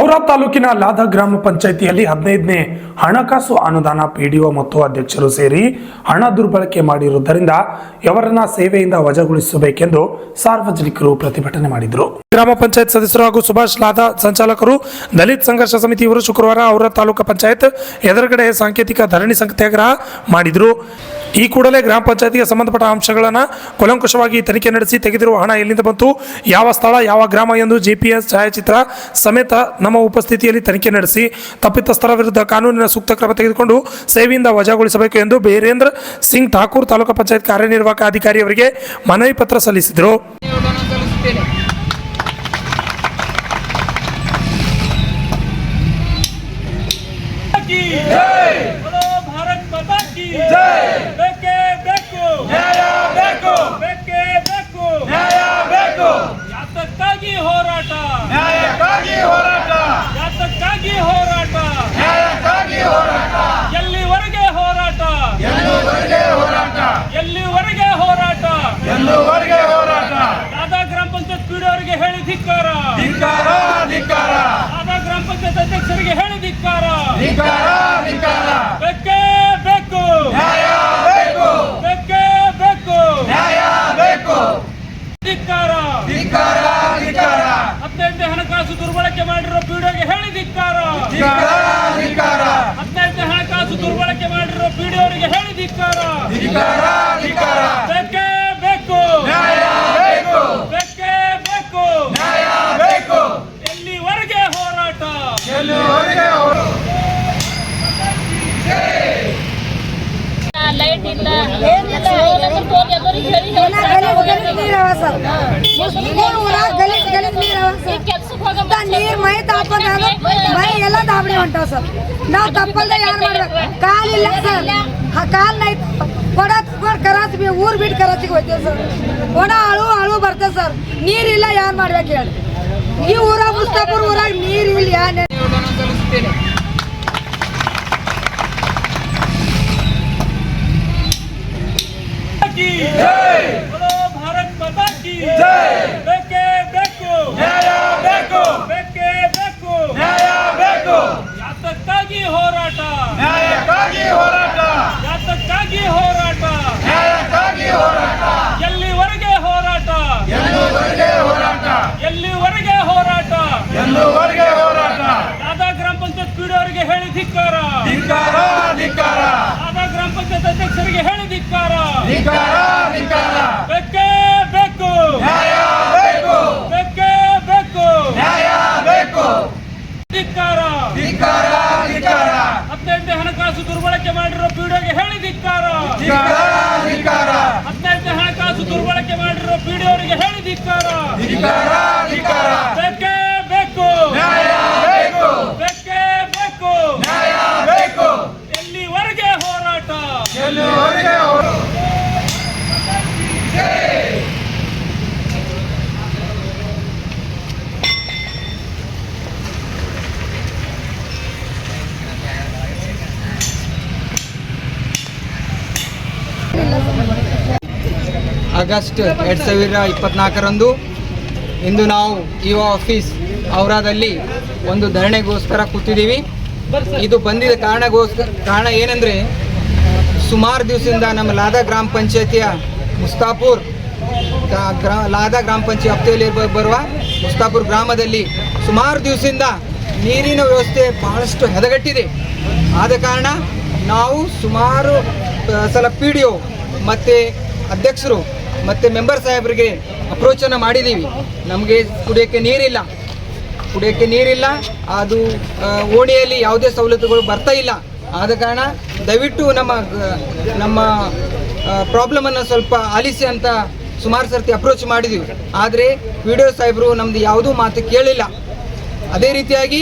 ಔರಾದ್ ತಾಲೂಕಿನ ಲಾದ ಗ್ರಾಮ ಪಂಚಾಯಿತಿಯಲ್ಲಿ 15ನೇ ಹಣಕಾಸು ಅನುದಾನ ಪಿಡಿಒ ಮತ್ತು ಅಧ್ಯಕ್ಷರು ಸೇರಿ ಹಣ ದುರ್ಬಳಕೆ ಮಾಡಿರುವುದರಿಂದ ಇವರನ್ನ ಸೇವೆಯಿಂದ ವಜಾಗೊಳಿಸಬೇಕೆಂದು ಸಾರ್ವಜನಿಕರು ಪ್ರತಿಭಟನೆ ಮಾಡಿದರು. ಗ್ರಾಮ ಪಂಚಾಯತ್ ಸದಸ್ಯರು ಹಾಗೂ ಸುಭಾಷ್ ಲಾದ ಸಂಚಾಲಕರು ದಲಿತ ಸಂಘರ್ಷ ಸಮಿತಿ ಇವರು ಶುಕ್ರವಾರ ಔರಾದ್ ತಾಲೂಕು ಪಂಚಾಯತ್ ಎದುರುಗಡೆ ಸಾಂಕೇತಿಕ ಧರಣಿ ಸತ್ಯಾಗ್ರಹ ಮಾಡಿದರು. ಈ ಕೂಡಲೇ ಗ್ರಾಮ ಪಂಚಾಯತಿಗೆ ಸಂಬಂಧಪಟ್ಟ ಅಂಶಗಳನ್ನು ಕೂಲಂಕಷವಾಗಿ ತನಿಖೆ ನಡೆಸಿ ತೆಗೆದಿರುವ ಹಣ ಎಲ್ಲಿಂದ ಬಂತು, ಯಾವ ಸ್ಥಳ, ಯಾವ ಗ್ರಾಮ ಎಂದು GPS ಛಾಯಾಚಿತ್ರ ಸಮೇತ ನಮ್ಮ ಉಪಸ್ಥಿತಿಯಲ್ಲಿ ತನಿಖೆ ನಡೆಸಿ ತಪ್ಪಿತಸ್ಥರ ವಿರುದ್ಧ ಕಾನೂನಿನ ಸೂಕ್ತ ಕ್ರಮ ತೆಗೆದುಕೊಂಡು ಸೇವೆಯಿಂದ ವಜಾಗೊಳಿಸಬೇಕು ಎಂದು ಬೀರೇಂದ್ರ ಸಿಂಗ್ ಠಾಕೂರ್ ತಾಲೂಕು ಪಂಚಾಯತ್ ಕಾರ್ಯನಿರ್ವಾಹಕ ಅಧಿಕಾರಿಯವರಿಗೆ ಮನವಿ ಪತ್ರ ಸಲ್ಲಿಸಿದರು. ಲಾದಾ ಗ್ರಾಮ ಪಂಚಾಯತ್ ಪಿಡಿಒರಿಗೆ ಹೇಳಿ ಧಿಕ್ಕಾರ, ಲಾದಾ ಗ್ರಾಮ ಪಂಚಾಯತ್ ಅಧ್ಯಕ್ಷರಿಗೆ ಹೇಳಿ ಧಿಕ್ಕಾರ. ಬೇಕೇ ಬೇಕು, ಬೇಕೇ ಬೇಕು, ಧಿಕ್ಕಾರ. 15ನೇ ಹಣಕಾಸು ದುರ್ಬಳಕೆ ಮಾಡಿರೋ ಪಿಡಿಒಗೆ ಹೇಳಿ ಧಿಕ್ಕಾರ. 15ನೇ ಹಣಕಾಸು ದುರ್ಬಳಕೆ ಮಾಡಿರೋ ಪಿಡಿಒರಿಗೆ ಹೇಳಿ ಧಿಕ್ಕಾರ. ಬೇಕೇ ಬೇಕು, ಬೇಕೇ ಬೇಕು, ಎಲ್ಲಿವರೆಗೆ ಹೋರಾಟ? ಲೈಟ್ ಇಲ್ಲ, ನೀರ್ ಮೈ ತಾಪಂದ ಮೈ ಎಲ್ಲ ದಾಬಡಿ ಹೊಂಟಾವ ಸರ್. ನಾವು ತಪ್ಪಲ್ದ ಯಾರು ಮಾಡ್ಬೇಕು? ಕಾಲಿಲ್ಲ ಸರ್, ಕಾಲ್ ನೈತ್ ಕೊಡ ತಗೊಂಡು ಕರಾಚಿ ಊರ್ ಬಿಟ್ಟು ಕರಾಚಿಗೆ ಹೋಗ್ತೇವೆ ಸರ್. ಒಣ ಅಳು ಬರ್ತೇವೆ ಸರ್. ನೀರಿಲ್ಲ, ಯಾರು ಮಾಡ್ಬೇಕು ಹೇಳಿ? ಈ ಊರಾಗ ಮುಸ್ತಾಪುರ್ ಊರಾಗ ನೀರು ಇಲ್ಲ. ಭಾರತ್ ಮಾತಾ ಕಿ ಬೇಕೇ ಬೇಕು, ಬೇಕೇ ಬೇಕು, ಯಾತಕ್ಕಾಗಿ ಹೋರಾಟ, ಯಾತಕ್ಕಾಗಿ ಹೋರಾಟ, ಎಲ್ಲಿವರೆಗೆ ಹೋರಾಟ, ಎಲ್ಲಿವರೆಗೆ ಹೋರಾಟ? ಲಾದಾ ಗ್ರಾಮ ಪಂಚಾಯತ್ ಪಿಡಿಒರಿಗೆ ಹೇಳಿ ಧಿಕ್ಕಾರ, ಲಾದಾ ಗ್ರಾಮ ಪಂಚಾಯತ್ ಅಧ್ಯಕ್ಷರಿಗೆ ಹೇಳಿ ಧಿಕ್ಕಾರ. ಬೇಕೇ ಬೇಕು, ಬೇಕೇ ಬೇಕು, ಧಿಕ್ಕಾರ. 15ನೇ ಹಣಕಾಸು ದುರ್ಬಳಕೆ ಮಾಡಿರೋ ಪಿಡಿಒಗೆ ಹೇಳಿ ಧಿಕ್ಕಾರ. 15ನೇ ಹಣಕಾಸು ದುರ್ಬಳಕೆ ಮಾಡಿರೋ ಪಿಡಿಒರಿಗೆ ಹೇಳಿ ಧಿಕ್ಕಾರ. ಬೇಕೇ ಬೇಕು, ಬೇಕೇ ಬೇಕು, ಎಲ್ಲಿವರೆಗೆ ಹೋರಾಟ? ಆಗಸ್ಟ್ 2024ರಂದು ಇಂದು ನಾವು ಇಒ ಆಫೀಸ್ ಔರಾದಲ್ಲಿ ಒಂದು ಧರಣಿಗೋಸ್ಕರ ಕೂತಿದ್ದೀವಿ. ಇದು ಬಂದಿದ್ದ ಕಾರಣ ಏನೆಂದರೆ, ಸುಮಾರು ದಿವಸದಿಂದ ನಮ್ಮ ಲಾದಾ ಗ್ರಾಮ ಪಂಚಾಯತಿಯ ಮುಸ್ತಾಪುರ್ ಲಾದಾ ಗ್ರಾಮ ಪಂಚಾಯತ್ ವ್ಯಾಪ್ತಿಯಲ್ಲಿ ಬರುವ ಮುಸ್ತಾಪುರ್ ಗ್ರಾಮದಲ್ಲಿ ಸುಮಾರು ದಿವಸದಿಂದ ನೀರಿನ ವ್ಯವಸ್ಥೆ ಬಹಳಷ್ಟು ಹದಗೆಟ್ಟಿದೆ. ಆದ ಕಾರಣ ನಾವು ಸುಮಾರು ಸಲ PDO ಮತ್ತು ಅಧ್ಯಕ್ಷರು ಮತ್ತು ಮೆಂಬರ್ ಸಾಹೇಬರಿಗೆ ಅಪ್ರೋಚನ್ನು ಮಾಡಿದ್ದೀವಿ. ನಮಗೆ ಕುಡಿಯೋಕ್ಕೆ ನೀರಿಲ್ಲ, ಅದು ಓಣಿಯಲ್ಲಿ ಯಾವುದೇ ಸವಲತ್ತುಗಳು ಬರ್ತಾ ಇಲ್ಲ. ಆದ ಕಾರಣ ದಯವಿಟ್ಟು ನಮ್ಮ ಪ್ರಾಬ್ಲಮನ್ನು ಸ್ವಲ್ಪ ಆಲಿಸಿ ಅಂತ ಸುಮಾರು ಸರ್ತಿ ಅಪ್ರೋಚ್ ಮಾಡಿದ್ದೀವಿ. ಆದರೆ PDO ಸಾಹೇಬರು ನಮ್ಮದು ಯಾವುದೂ ಮಾತು ಕೇಳಿಲ್ಲ. ಅದೇ ರೀತಿಯಾಗಿ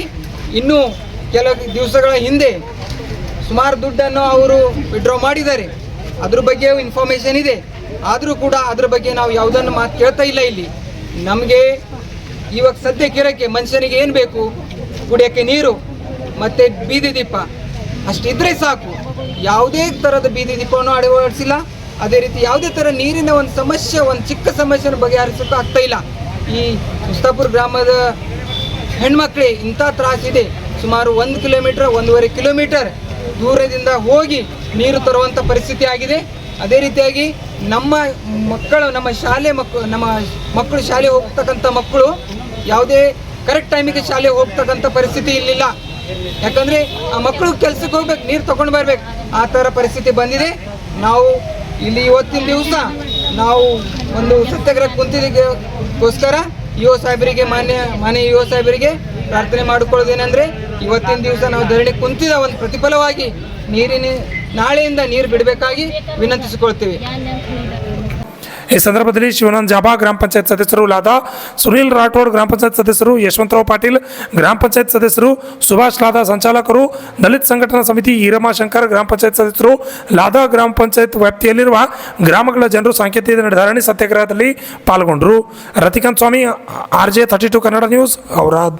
ಇನ್ನೂ ಕೆಲವು ದಿವಸಗಳ ಹಿಂದೆ ಸುಮಾರು ದುಡ್ಡನ್ನು ಅವರು ವಿಡ್ರಾ ಮಾಡಿದ್ದಾರೆ. ಅದ್ರ ಬಗ್ಗೆ ಇನ್ಫಾರ್ಮೇಷನ್ ಇದೆ. ಆದರೂ ಕೂಡ ಅದ್ರ ಬಗ್ಗೆ ನಾವು ಯಾವುದನ್ನು ಮಾತು ಕೇಳ್ತಾ ಇಲ್ಲ. ಇಲ್ಲಿ ನಮಗೆ ಇವಾಗ ಸದ್ಯಕ್ಕಿರೋಕ್ಕೆ ಮನುಷ್ಯನಿಗೆ ಏನು ಬೇಕು? ಕುಡಿಯೋಕ್ಕೆ ನೀರು ಮತ್ತು ಬೀದಿ ದೀಪ ಅಷ್ಟಿದ್ರೆ ಸಾಕು. ಯಾವುದೇ ಥರದ ಬೀದಿ ದೀಪವನ್ನು ಅಳವಡಿಸಿಲ್ಲ. ಅದೇ ರೀತಿ ಯಾವುದೇ ಥರ ನೀರಿನ ಒಂದು ಸಮಸ್ಯೆ, ಒಂದು ಚಿಕ್ಕ ಸಮಸ್ಯೆಯನ್ನು ಬಗೆಹರಿಸೋಕೆ ಆಗ್ತಾ ಇಲ್ಲ. ಈ ಮುಸ್ತಾಪುರ್ ಗ್ರಾಮದ ಹೆಣ್ಮಕ್ಳಿಗೆ ಇಂಥ ತ್ರಾಸಿದೆ. ಸುಮಾರು 1 ಕಿಲೋಮೀಟರ್ 1.5 ಕಿಲೋಮೀಟರ್ ದೂರದಿಂದ ಹೋಗಿ ನೀರು ತರುವಂಥ ಪರಿಸ್ಥಿತಿ ಆಗಿದೆ. ಅದೇ ರೀತಿಯಾಗಿ ನಮ್ಮ ಮಕ್ಕಳು ನಮ್ಮ ಮಕ್ಕಳು ಶಾಲೆ ಹೋಗ್ತಕ್ಕಂಥ ಮಕ್ಕಳು ಯಾವುದೇ ಕರೆಕ್ಟ್ ಟೈಮಿಗೆ ಶಾಲೆ ಹೋಗ್ತಕ್ಕಂಥ ಪರಿಸ್ಥಿತಿ ಇರಲಿಲ್ಲ. ಯಾಕಂದರೆ ಆ ಮಕ್ಕಳು ಕೆಲಸಕ್ಕೆ ಹೋಗ್ಬೇಕು, ನೀರು ತೊಗೊಂಡು ಬರ್ಬೇಕು, ಆ ಥರ ಪರಿಸ್ಥಿತಿ ಬಂದಿದೆ. ನಾವು ಇಲ್ಲಿ ಇವತ್ತಿನ ದಿವಸ ನಾವು ಒಂದು ಸತ್ಯಾಗ್ರಹ ಕುಂತಿದ್ದಕ್ಕೋಸ್ಕರ ಇ ಒ ಸಾಹೇಬರಿಗೆ ಮಾನ್ಯ ಇ ಒ ಸಾಹೇಬರಿಗೆ ಪ್ರಾರ್ಥನೆ ಮಾಡಿಕೊಳ್ಳೋದೇನೆಂದರೆ ಇವತ್ತಿನ ದಿವಸ ನಾವು ಧರಣಿ ಕುಂತಿದ ಒಂದು ಪ್ರತಿಫಲವಾಗಿ ನಾಳೆಯಿಂದ ನೀರು ಬಿಡಬೇಕಾಗಿ ವಿನಂತಿಸಿಕೊಳ್ತೀವಿ. ಈ ಸಂದರ್ಭದಲ್ಲಿ ಶಿವಾನಂದ್ ಜಾಬಾ ಗ್ರಾಮ ಪಂಚಾಯತ್ ಸದಸ್ಯರು ಲಾದಾ, ಸುನೀಲ್ ರಾಠೋಡ್ ಗ್ರಾಮ ಪಂಚಾಯತ್ ಸದಸ್ಯರು, ಯಶವಂತರಾವ್ ಪಾಟೀಲ್ ಗ್ರಾಮ ಪಂಚಾಯತ್ ಸದಸ್ಯರು, ಸುಭಾಷ್ ಲಾದಾ ಸಂಚಾಲಕರು, ದಲಿತ ಸಂಘಟನಾ ಸಮಿತಿ ಈರಮಾಶಂಕರ್ ಗ್ರಾಮ ಪಂಚಾಯತ್ ಸದಸ್ಯರು, ಲಾದಾ ಗ್ರಾಮ ಪಂಚಾಯತ್ ವ್ಯಾಪ್ತಿಯಲ್ಲಿರುವ ಗ್ರಾಮಗಳ ಜನರು ಸಾಂಕೇತಿಕ ಧರಣಿ ಸತ್ಯಾಗ್ರಹದಲ್ಲಿ ಪಾಲ್ಗೊಂಡರು. ರತಿಕಾಂತ್ ಸ್ವಾಮಿ, RJ 32 ಕನ್ನಡ ನ್ಯೂಸ್, ಔರಾದ್.